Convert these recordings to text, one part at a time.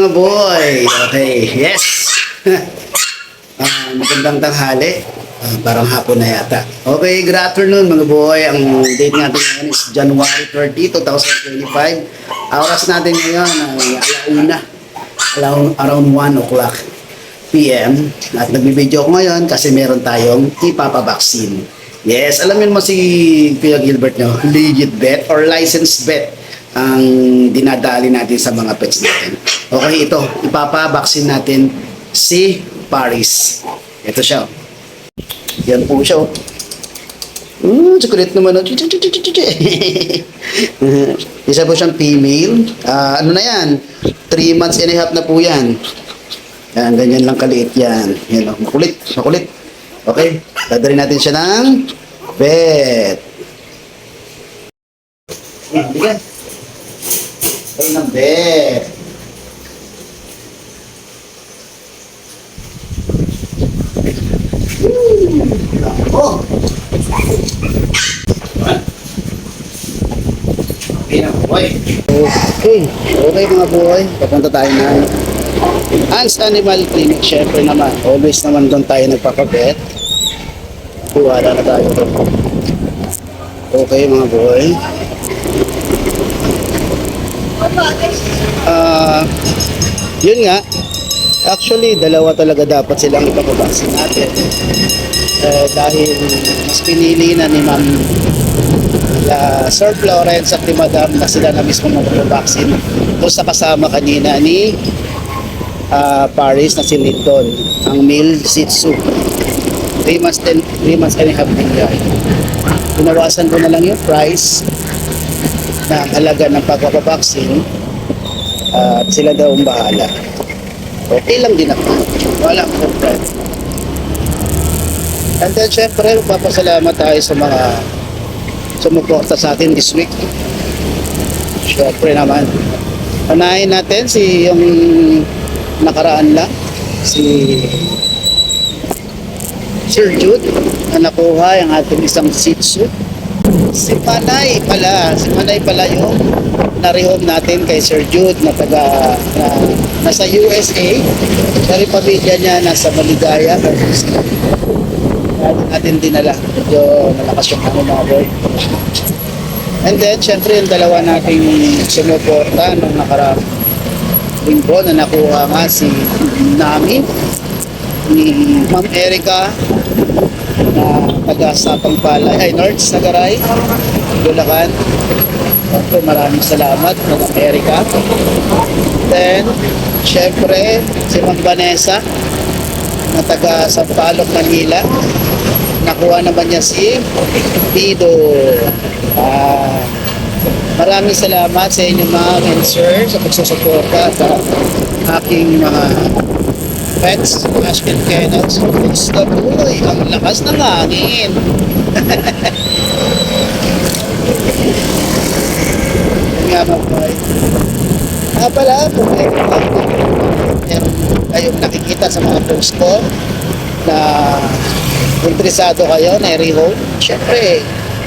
mga boy. Okay, yes. Magandang tanghali. Parang hapon na yata. Okay, good afternoon mga boy. Ang date natin ngayon is January 30, 2025. Oras natin ngayon ay alauna. Around 1 o'clock PM. At nagbibideo ko ngayon kasi meron tayong ipapabaksin. Yes, alamin mo si Kuya Gilbert, no? Legit vet or licensed vet ang dinadali natin sa mga pets natin. Okay, ito, ipapabaksin natin si Paris. Ito siya. Yan po siya. Kulit naman. Isa po siyang female. Ano na yan? 3 months and a half na po yan. Yan, ganyan lang kaliit yan. Yan, makulit, makulit. Okay, dadalhin natin siya ng vet. Bigyan. Ay, ng vet. Oh. Okay na, boy. Okay mga boy. Papunta tayo ng Hans Animal Clinic. Syempre naman, always naman doon tayo nagpapabet. Wala na tayo. Okay mga boy. Yun nga. Actually, dalawa talaga dapat silang ipapabaksin natin. Dahil mas pinili na ni Ma'am Sir Florence at ni Madam na sila na mismo magpapabaksin. Doon sa kasama kanina ni Paris na si Linton, ang male Shih Tzu. 3 months and a half din yan. Pinawasan ko na lang yung price na halaga ng pagpapabaksin at sila daw ang bahala. Okay lang din ako. Wala akong problem. And then syempre, magpapasalamat tayo sa mga sumuporta sa atin this week. Syempre naman. Unahin natin si yung nakaraan lang. Si Sir Jude na nakuha yung ating isang Shih Tzu. Si Manay pala yung na-rehome natin kay Sir Jude na nasa USA. Sa pamilya niya nasa Maligaya. Natin dinala. Medyo malakas yung mga boy. And then, syempre yung dalawa nating sumuporta nung nakarang linggo na nakuha nga si Nami ni Ma'am Erica na taga-Sapang Palay, ay North Sagaray, Bulacan. Okay, maraming salamat Ma'am Erica. Then, syempre si Ma'am Vanessa na taga-Sampaloc, Manila. Nakuha naman niya si Pido. Maraming salamat sa inyo ma'am and sir sa pagsusuporta sa aking mga pets, Ashken Kennels. Gusto boy, ang lakas ng hangin. Nga mabay. Pala, kung meron kayong nakikita sa mga post ko na interesado kayo na i-rehome, syempre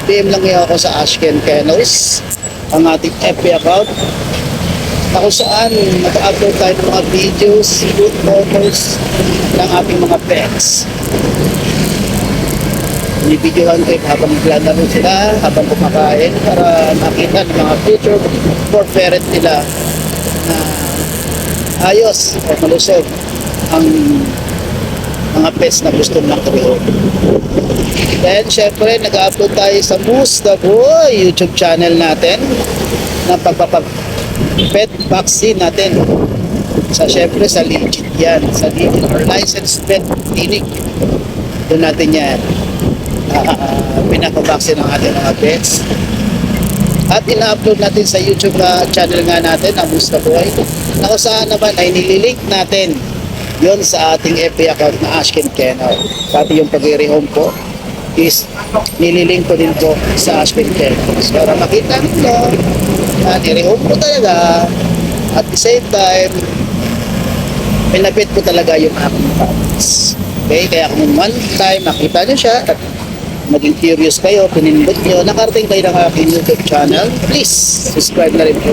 PM lang niyo ako sa Ashken Kennels, ang ating FB account, na kung saan mag-upload tayo ng mga videos, good photos ng ating mga pets. Binibidyohan ko habang naglalaro sila, habang kumakain, para makita ng mga future for ferret nila na ayos o malusog ang mga pets na gusto mag-rehome. Then, syempre, nag-upload tayo sa Moose the Boy YouTube channel natin ng pagpapapet vaccine natin. Syempre, sa legit yan. Sa legit or licensed pet clinic. Doon natin yan. Pinapabaksin ng ating mga pets. At ina-upload natin sa YouTube channel nga natin, ang Moose the Boy. Na kung saan naman ay nililink natin yon sa ating FB account na Ashken Kennel. Pati yung pag-rehome ko is nililink ko din po sa Ashken Kennel. Para makita nito na nirehome ko talaga at the same time pinapit ko talaga yung aking pets. Okay, kaya kung one time makita nyo siya at maging curious kayo, pinindot nyo, nakarating kayo ng aking YouTube channel, please subscribe na rin po.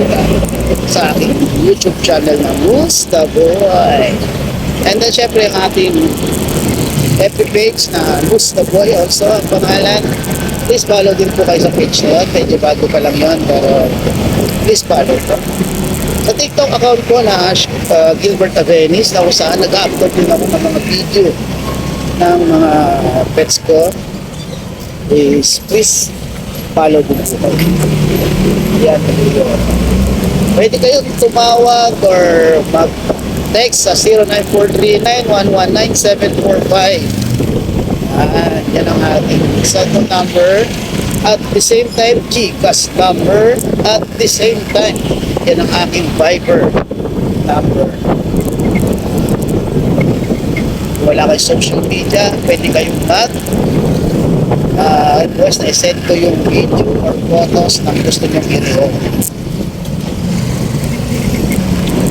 sa aking YouTube channel na Musta Boy. And then syempre ang ating FB page na Musta Boy also ang pangalan. Please follow din po kayo sa page na yun. Medyo bago pa lang yun, pero please follow po. Sa TikTok account ko na Gilbert Avenis, na kung saan nag-upload din ako ng mga video ng mga pets ko, is please follow din po kayo. Yan, pwede kayo tumawag or mag-text sa 0943-911-9745. Yan ang ating cellphone number. At the same time, GCash number. At the same time, yan ang aking Viber number. Wala kayo social media, pwede kayong request na i-send ko yung video or photos na gusto nyo i-reo.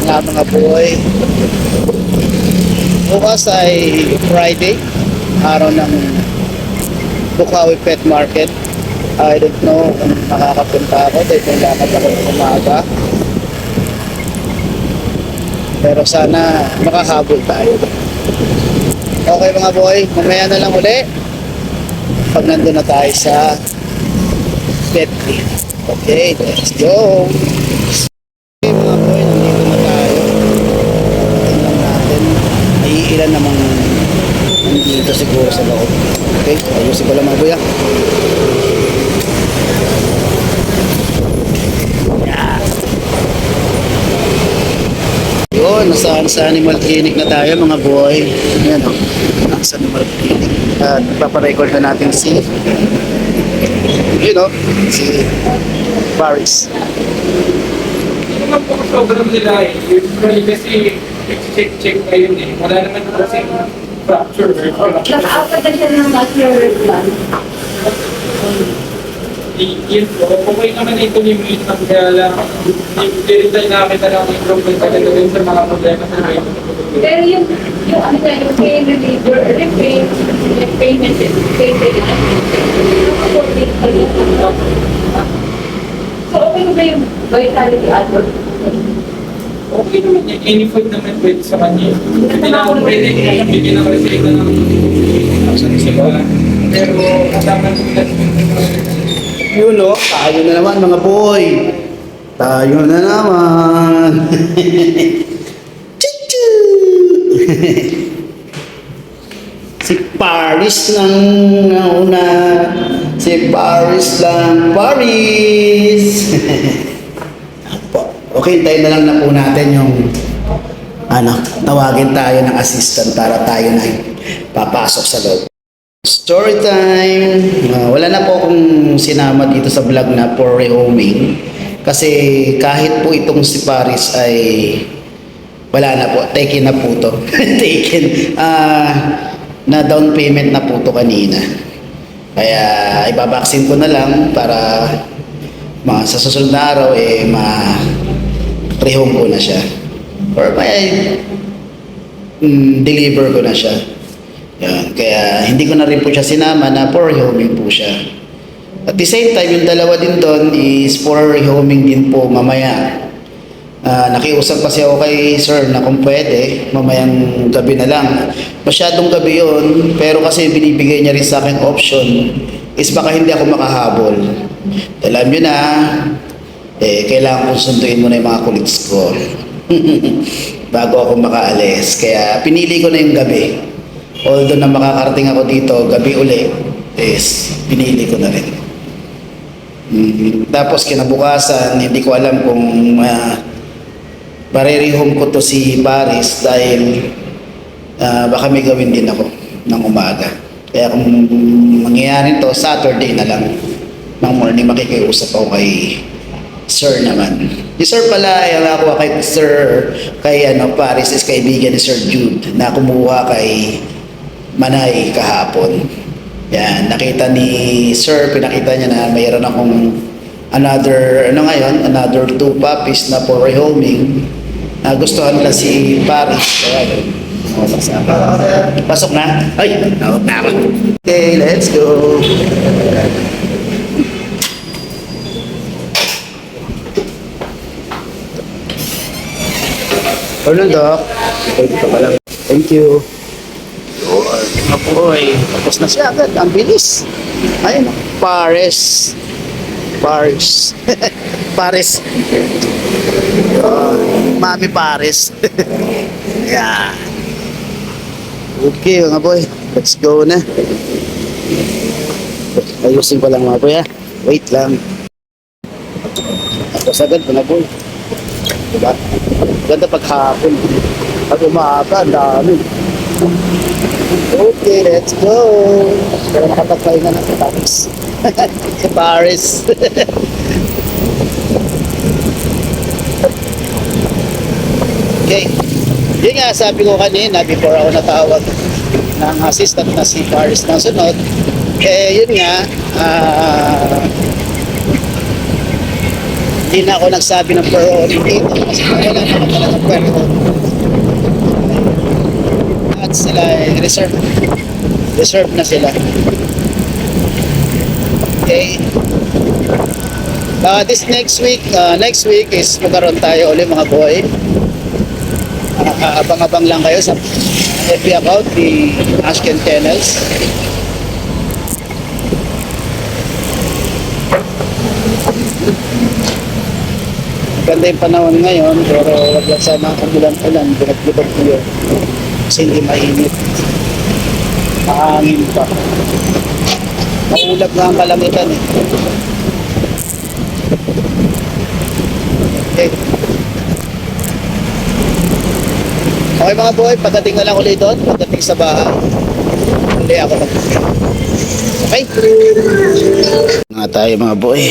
Mga boy, bukas ay Friday, araw ng Bukawi Pet Market. I don't know kung makakapunta ako dahil may lakad ako ng umaga, pero sana makahabol tayo. Okay mga boy, mamaya na lang uli pag nandun na tayo sa pet clinic. Okay, let's go. Okay mga boy, nandito na tayo. Tingnan natin, may ilan namang nandito siguro sa loob. Okay, ayusin ko lang mga boy ah. Yun, nasa animal clinic na tayo mga boy. Ayan o, nasa animal clinic. At paparecord na natin si si Paris. Hindi naman po sobrang nila eh. Usually kasi check na yun eh. Wala naman po kasi fracture. Naka-out na siya ng muscular plan. Yun po, okay naman ito yung ilang kaya lang hindi rin tayo nakakita lang yung improvement talaga rin sa mga problema sa mga ito. Pero yung pain reliever, pain and pain so okay ba yung vitality advert? Okay naman yan. Any food naman pwede sa kanya. Hindi naman pwede bigyan ng reseta ng pero kasama nila Yun o, tayo na naman mga boy. Tayo na naman. Chuchu! Si Paris ng una. Si Paris lang. Paris! Okay, tayo na lang na po natin yung tawagin tayo ng assistant para tayo na papasok sa loob. Story time! Wala na po akong sinama dito sa vlog na for rehoming. Kasi kahit po itong si Paris ay wala na po. Taken na po to. Taken. Na down payment na po to kanina. Kaya ibabaksin ko na lang para sa susunod na araw rehome ko na siya. Or deliver ko na siya. Yan. Kaya hindi ko na rin po siya sinama na for rehoming po siya. At the same time, yung dalawa din doon is for rehoming din po mamaya. Nakiusap kasi ako kay sir na kung pwede, mamayang gabi na lang. Masyadong gabi yun, pero kasi binibigay niya rin sa akin option is baka hindi ako makahabol. Alam nyo na, kailangan kong sunduin mo na yung mga colleagues ko bago ako makaalis. Kaya pinili ko na yung gabi. Although na makakarating ako dito, gabi uli, is pinili ko na rin. Tapos kinabukasan, hindi ko alam kung parerehome ko to si Paris dahil baka may gawin din ako ng umaga. Kaya kung mangyayari to, Saturday na lang ng morning makikiusap ako kay sir naman. Si sir pala ay ako kay sir, kay Paris is kaibigan ni Sir Jude na kumuha kay Manay kahapon. Yan, nakita ni sir, pinakita niya na mayroon akong another 2 puppies na for rehoming. Gustuhan nila si Paris. Kaya pasok na? Ay, tama. Okay, let's go. Ano, Doc? Pwede ka pala. Thank you. Yun, mga boy. Tapos na siya agad. Ang bilis. Ayun, Paris. Paris. Paris. Mami Paris. Yan. Okay, mga boy. Let's go na. Ayusin ko lang, mga boy, ha. Wait lang. Tapos agad, mga boy. Diba? Ganda paghapon. Pag umaga, ang dami. Okay, let's go. Pero makapagpahin na ng Paris. Sa Paris. Okay. Yun nga, sabi ko kanina, before ako natawag ng assistant na si Paris ng sunod, eh, yun nga, hindi na ako nagsabi ng per order dito kasi wala naman talaga per order. At sila ay reserve na sila. Okay. This next week is magkaroon tayo ulit, mga boy. Abang-abang lang kayo sa FB account ni Ashken Kennels. Ganda yung panahon ngayon, pero wag lang sana ang ulan-ulan, binag-libag yun. Kasi hindi mainit. Mahangin pa. Maulap nga ang kalangitan eh. Okay. Okay, mga boy, pagdating na lang ulit doon, pagdating sa bahay. Uli ako mag okay? Nga tayo, mga boy.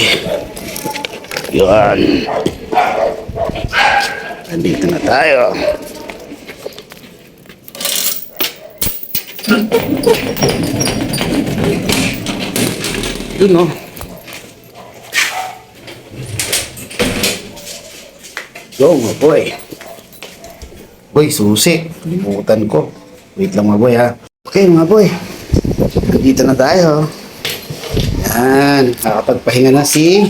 Yun. Nandito na tayo. Yun, no? Go, mga boy. Boy, susi. Limutan ko. Wait lang, mga boy, ha. Okay, mga boy. Nandito na tayo. Yan. Nakapagpahinga na si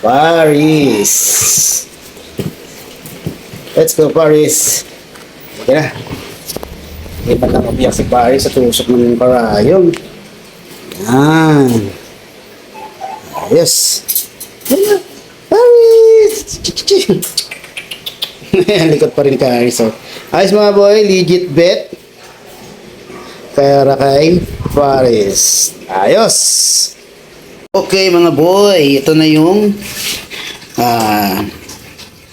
Paris. Let's go, Paris. Okay na. Hindi pa lang mabiyak si Paris sa tusok ng karayong. Yan. Yes. Paris! Likot pa rin ka, Paris. So, ayos, mga boy. Legit bet. Pera kay Paris. Ayos. Okay, mga boy. Ito na yung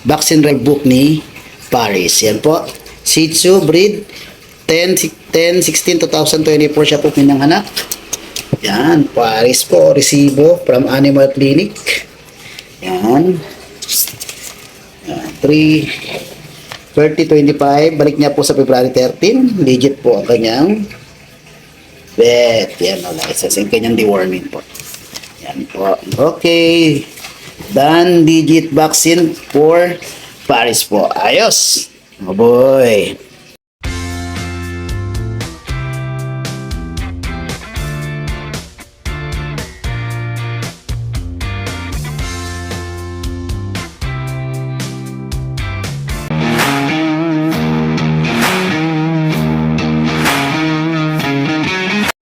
vaccine reg book ni Paris. Yan po. Shih Tzu breed 10/16/2024 siya po pinanganak. Yan, Paris po, resibo from Animal Clinic. Yan. 3/30/25, balik niya po sa February 13. Legit po ang kanyang bet. Yan, license. Yung kanyang deworming po. Yan po. Okay. Done. Digit vaccine for Paris po. Ayos. Oh boy.